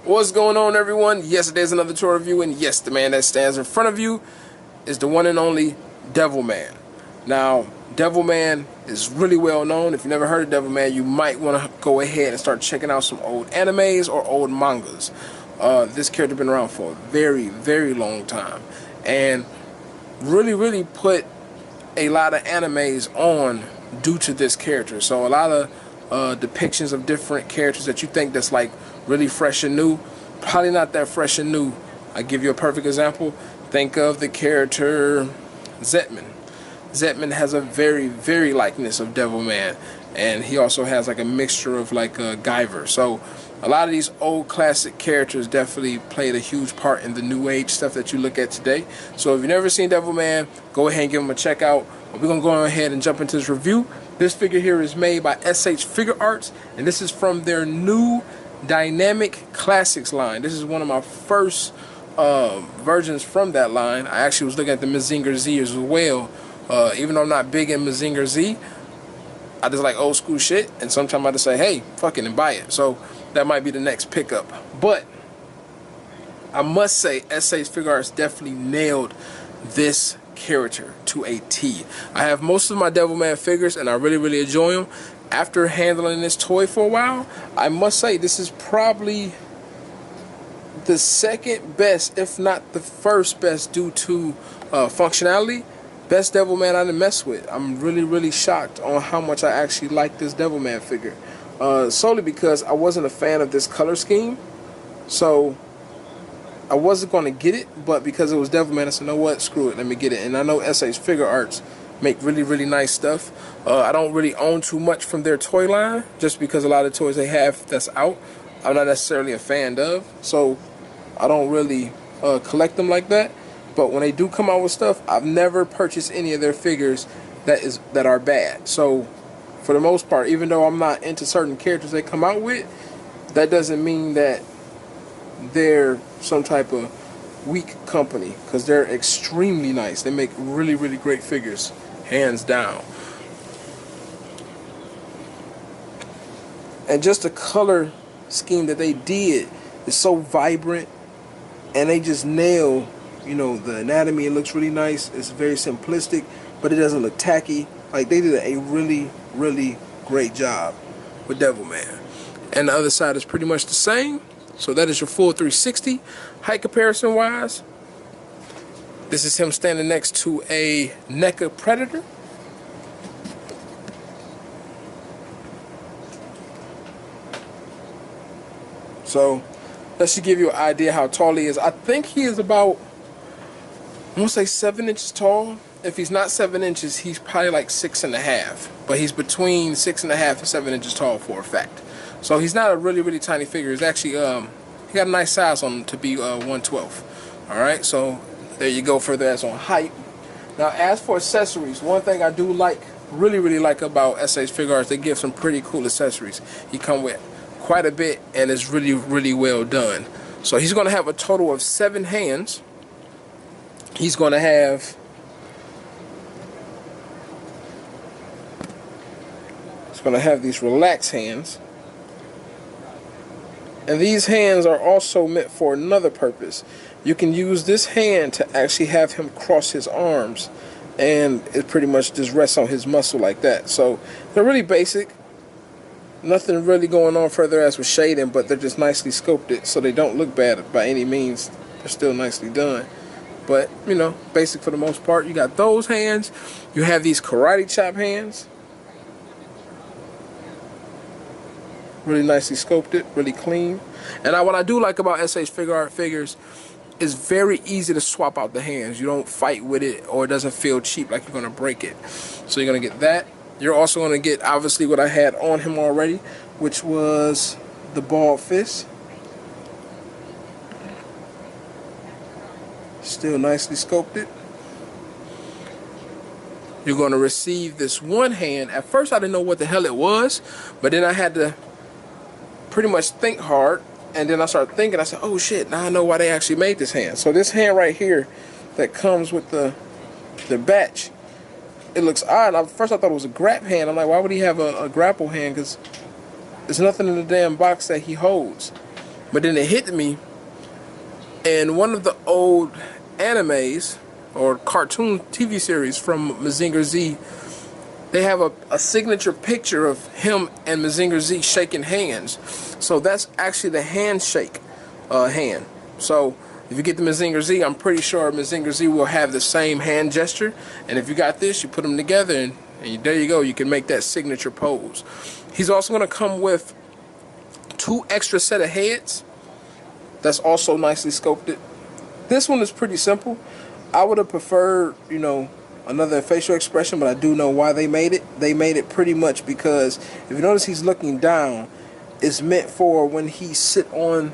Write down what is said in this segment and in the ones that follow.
What's going on, everyone? Yes, there's another toy review, and yes, the man that stands in front of you is the one and only DevilMan. Now, DevilMan is really well known. If you've never heard of DevilMan, you might want to go ahead and start checking out some old animes or old mangas. This character has been around for a very, very long time, and really put a lot of animes on due to this character. So a lot of depictions of different characters that you think that's like really fresh and new, probably not that fresh and new. I give you a perfect example. Think of the character Zetman. Zetman has a very likeness of DevilMan, and he also has like a mixture of like Guyver. So a lot of these old classic characters definitely played a huge part in the new age stuff that you look at today. So if you've never seen DevilMan, go ahead and give him a check out. We're gonna go ahead and jump into this review. This figure here is made by S.H.Figuarts, and this is from their new Dynamic Classics line. This is one of my first versions from that line. I actually was looking at the Mazinger Z as well. Even though I'm not big in Mazinger Z, I just like old school shit, and sometimes I just say, hey, fucking, and buy it. So that might be the next pickup. But I must say, S.H.Figuarts definitely nailed this character to a T. I have most of my DevilMan figures, and I really enjoy them. After handling this toy for a while, I must say this is probably the second best, if not the first best, due to functionality. Best DevilMan I done mess with. I'm really shocked on how much I actually like this DevilMan figure. Solely because I wasn't a fan of this color scheme, so I wasn't going to get it, but because it was DevilMan, I said, you know what, screw it, let me get it. And I know S.H.Figuarts make really nice stuff. I don't really own too much from their toy line, just because a lot of toys they have that's out, I'm not necessarily a fan of, so I don't really collect them like that. But when they do come out with stuff, I've never purchased any of their figures that are bad. So for the most part, even though I'm not into certain characters they come out with, that doesn't mean that they're some type of weak company, because they're extremely nice. They make really great figures, hands down. And just the color scheme that they did is so vibrant, and they just nail, you know, the anatomy. It looks really nice. It's very simplistic, but it doesn't look tacky. Like, they did a really great job with DevilMan. And the other side is pretty much the same. So that is your full 360. Height comparison wise, this is him standing next to a NECA Predator. So that should give you an idea how tall he is. I think he is about, I want to say 7 inches tall. If he's not 7 inches, he's probably like 6.5. But he's between 6.5 and 7 inches tall for a fact. So he's not a really tiny figure. He's actually he got a nice size on him to be 1/12. All right, so there you go. Further as on height. Now, as for accessories, one thing I do like, really like about S.H.Figuarts, they give some pretty cool accessories. He come with quite a bit, and it's really well done. So he's going to have a total of 7 hands. He's going to have these relaxed hands. And these hands are also meant for another purpose. You can use this hand to actually have him cross his arms, and it pretty much just rests on his muscle like that. So they're really basic. Nothing really going on further as with shading, but they're just nicely sculpted, so they don't look bad by any means. They're still nicely done. But, you know, basic for the most part. You got those hands. You have these karate chop hands. Really nicely sculpted, really clean. And what I do like about S.H.Figuarts figures is very easy to swap out the hands. You don't fight with it, or it doesn't feel cheap like you're going to break it. So you're going to get that. You're also going to get, obviously, what I had on him already, which was the ball fist. Still nicely sculpted. You're going to receive this one hand. At first, I didn't know what the hell it was, but then I had to pretty much think hard, and then I started thinking. I said, oh shit, now I know why they actually made this hand. So this hand right here that comes with the batch, it looks odd. At first I thought it was a grab hand. I'm like, why would he have a grapple hand? Because there's nothing in the damn box that he holds. But then it hit me in one of the old animes or cartoon TV series from Mazinger Z. They have a signature picture of him and Mazinger Z shaking hands. So that's actually the handshake hand. So if you get the Mazinger Z, I'm pretty sure Mazinger Z will have the same hand gesture. And if you got this, you put them together and there you go. You can make that signature pose. He's also going to come with 2 extra set of heads. That's also nicely sculpted. This one is pretty simple. I would have preferred, you know, another facial expression, but I do know why they made it. They made it pretty much because if you notice he's looking down, it's meant for when he sit on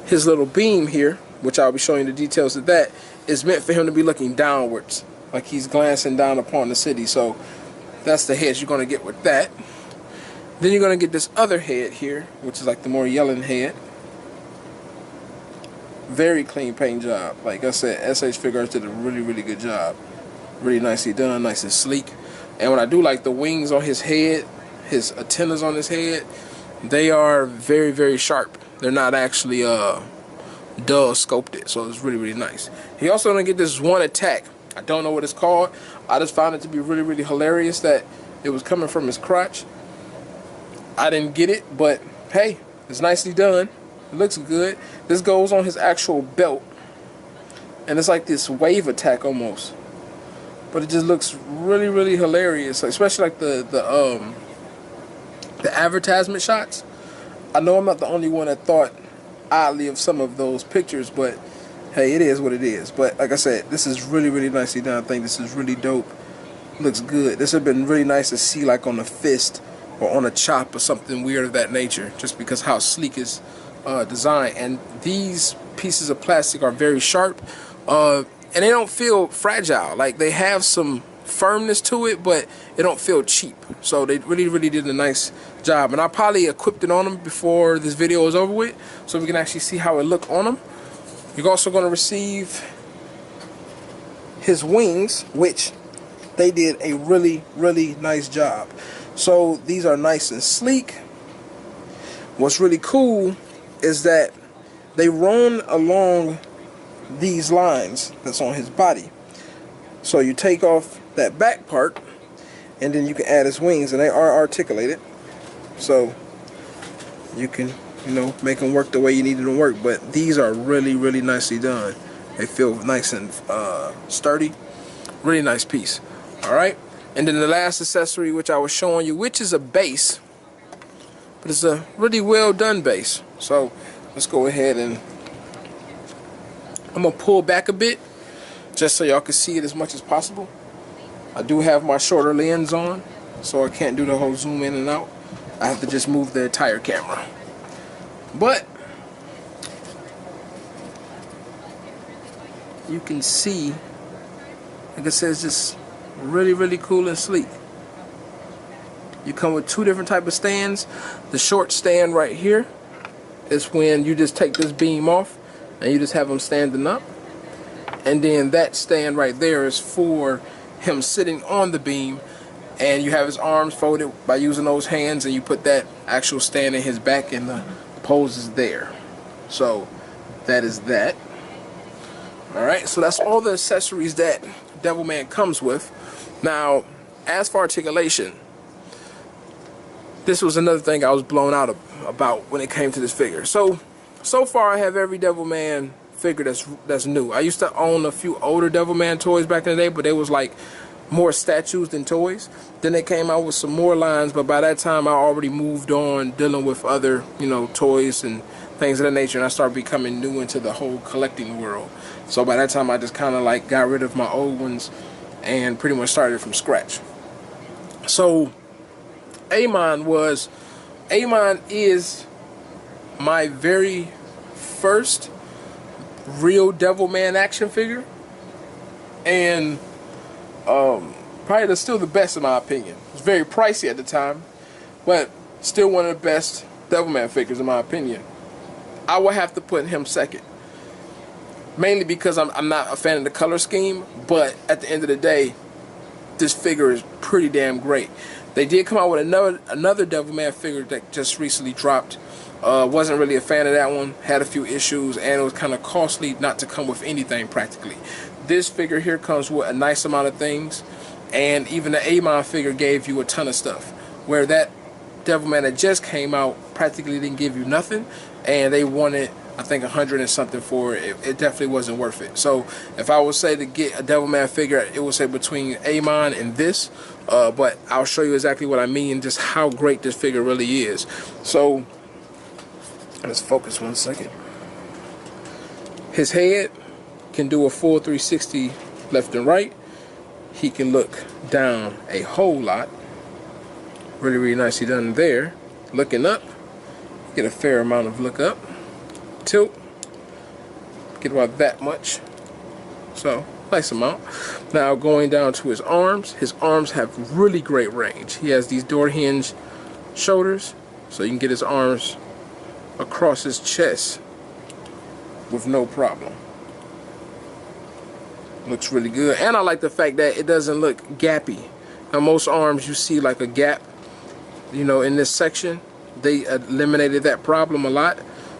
his little beam here, which I'll be showing you the details of that, is meant for him to be looking downwards, like he's glancing down upon the city. So that's the heads you're going to get with that. Then you're going to get this other head here, which is like the more yelling head. Very clean paint job. Like I said, S.H.Figuarts did a really, really good job. Really nicely done, nice and sleek. And what I do like, the wings on his head, his antennas on his head, they are very, very sharp. They're not actually dull sculpted, so it's really, really nice. He also gonna get this one attack. I don't know what it's called. I just found it to be really, really hilarious that it was coming from his crotch. I didn't get it, but hey, it's nicely done. It looks good. This goes on his actual belt, and it's like this wave attack almost. But it just looks really, really hilarious, especially like the advertisement shots. I know I'm not the only one that thought oddly of some of those pictures, but hey, it is what it is. But like I said, this is really, really nicely done. I think this is really dope. Looks good. This would have been really nice to see like on a fist or on a chop or something weird of that nature, just because how sleek is designed. And these pieces of plastic are very sharp, and they don't feel fragile. Like they have some firmness to it, but it don't feel cheap. So they really, really did a nice job. And I probably equipped it on them before this video is over with, so we can actually see how it look on them. You're also going to receive his wings, which they did a really, really nice job. So these are nice and sleek. What's really cool is that they run along these lines that's on his body. So you take off that back part, and then you can add his wings, and they are articulated. So you can, you know, make them work the way you need them to work. But these are really, really nicely done. They feel nice and sturdy. Really nice piece. Alright. And then the last accessory which I was showing you, which is a base, but it's a really well done base. So let's go ahead and I'm going to pull back a bit just so y'all can see it as much as possible. I do have my shorter lens on, so I can't do the whole zoom in and out. I have to just move the entire camera. But you can see, like I said, it's just really, really cool and sleek. You come with 2 different type of stands. The short stand right here is when you just take this beam off and you just have him standing up. And then that stand right there is for him sitting on the beam, and you have his arms folded by using those hands, and you put that actual stand in his back, and the pose is there. So that is that. Alright, so that's all the accessories that DevilMan comes with. Now, as for articulation, this was another thing I was blown out about when it came to this figure. So far I have every DevilMan figure that's new. I used to own a few older DevilMan toys back in the day, but they was like more statues than toys. Then they came out with some more lines, but by that time I already moved on dealing with other, you know, toys and things of that nature, and I started becoming new into the whole collecting world. So by that time I just kind of like got rid of my old ones and pretty much started from scratch. So Amon is my very first real DevilMan action figure, and probably still the best in my opinion. It's very pricey at the time, but still one of the best DevilMan figures in my opinion. I would have to put him second, mainly because I'm not a fan of the color scheme, but at the end of the day, this figure is pretty damn great. They did come out with another Devilman figure that just recently dropped. Wasn't really a fan of that one. Had a few issues, and it was kind of costly not to come with anything practically. This figure here comes with a nice amount of things, and even the Amon figure gave you a ton of stuff. Where that Devilman that just came out practically didn't give you nothing, and they wanted, I think, 100 and something for it. It definitely wasn't worth it. So if I would say to get a Devilman figure, it would say between Amon and this. But I'll show you exactly what I mean, just how great this figure really is. So let's focus 1 second. His head can do a full 360 left and right. He can look down a whole lot. Really, really nicely done there. Looking up, get a fair amount of look up. Tilt, get about that much. So, nice amount. Now going down to his arms have really great range. He has these door hinge shoulders, so you can get his arms across his chest with no problem. Looks really good, and I like the fact that it doesn't look gappy. Now most arms you see like a gap, you know, in this section. They eliminated that problem a lot,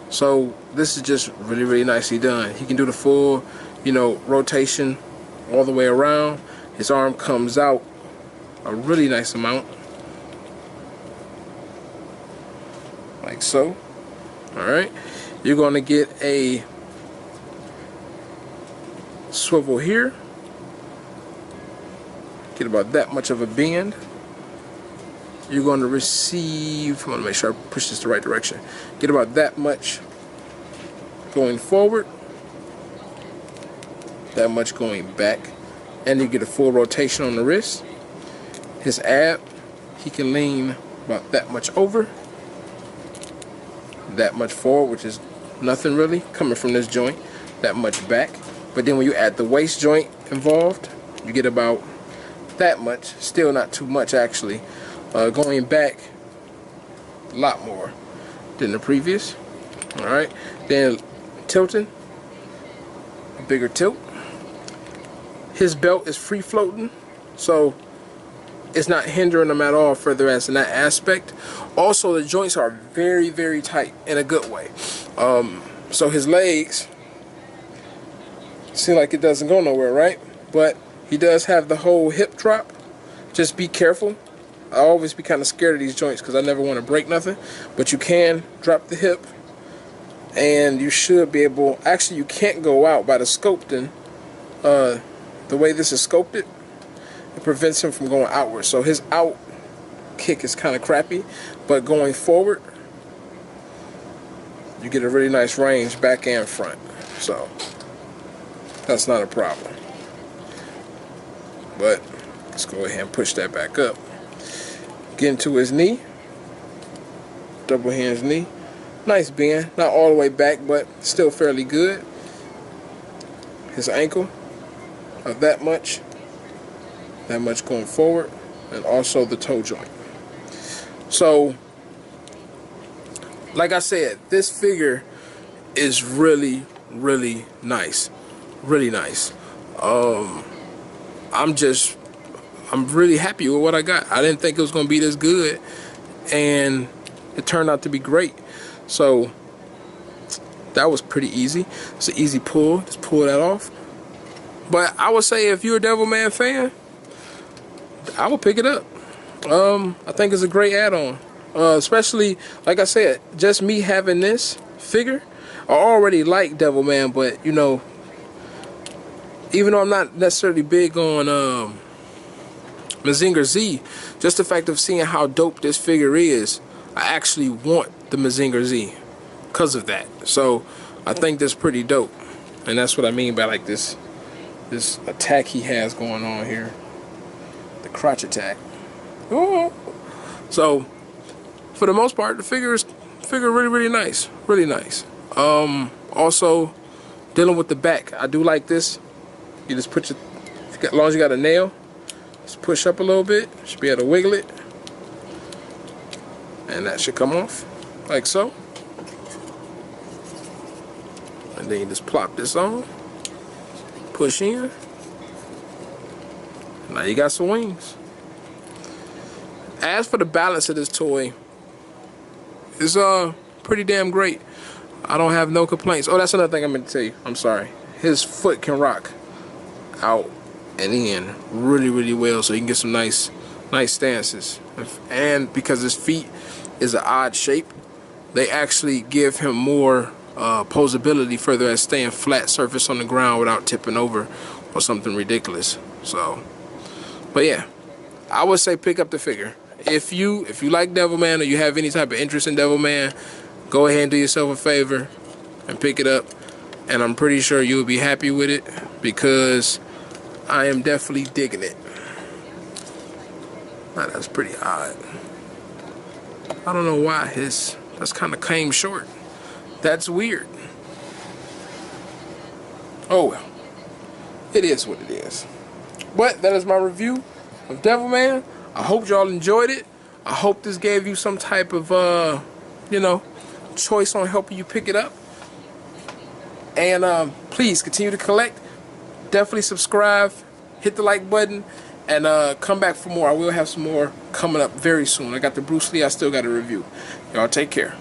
so this is just really, really nicely done. He can do the full, you know, rotation all the way around. His arm comes out a really nice amount, like so. Alright, you're going to get a swivel here, get about that much of a bend. You're going to receive, I want to make sure I push this the right direction, get about that much going forward, that much going back, and you get a full rotation on the wrist. His ab, he can lean about that much over, that much forward, which is nothing really coming from this joint, that much back. But then when you add the waist joint involved, you get about that much, still not too much actually, going back a lot more than the previous. Alright, then tilting, a bigger tilt. His belt is free floating, so it's not hindering him at all further as in that aspect. Also, the joints are very, very tight in a good way. So his legs seem like it doesn't go nowhere, right? But he does have the whole hip drop. Just be careful. I always be kind of scared of these joints because I never want to break nothing. But you can drop the hip, and you should be able. Actually, you can't go out by the sculpting. The way this is sculpted, it prevents him from going outward. So his out kick is kind of crappy, but going forward, you get a really nice range back and front. So that's not a problem. But let's go ahead and push that back up. Get into his knee, double hinge knee. Nice bend, not all the way back, but still fairly good. His ankle, that much going forward, and also the toe joint. So, like I said, this figure is really, really nice. Really nice. I'm really happy with what I got. I didn't think it was going to be this good, and it turned out to be great. So, that was pretty easy. It's an easy pull. Just pull that off. But I would say if you're a Devilman fan, I would pick it up. I think it's a great add-on. Especially, like I said, just me having this figure. I already like Devilman, but, you know, even though I'm not necessarily big on Mazinger Z, just the fact of seeing how dope this figure is, I actually want the Mazinger Z because of that. So, I think that's pretty dope. And that's what I mean by, like, this attack he has going on here, the crotch attack. Oh. So for the most part, the figure really, really nice, really nice. Also dealing with the back, I do like this. You just put as long as you got a nail, just push up a little bit, should be able to wiggle it, and that should come off like so. And then you just plop this on. Push in. Now you got some wings. As for the balance of this toy, it's pretty damn great. I don't have no complaints. Oh, that's another thing I meant to tell you. I'm sorry. His foot can rock out and in really, really well, so you can get some nice stances. And because his feet is an odd shape, they actually give him more poseability, further as staying flat surface on the ground without tipping over or something ridiculous. So, but yeah, I would say pick up the figure. If you like Devilman or you have any type of interest in Devilman, go ahead and do yourself a favor and pick it up. And I'm pretty sure you'll be happy with it, because I am definitely digging it. Now, that's pretty odd. I don't know why that's kind of came short. That's weird. Oh well. It is what it is. But that is my review of Devilman. I hope y'all enjoyed it. I hope this gave you some type of choice on helping you pick it up. And please continue to collect. Definitely subscribe, hit the like button, and come back for more. I will have some more coming up very soon. I got the Bruce Lee I still got to review. Y'all take care.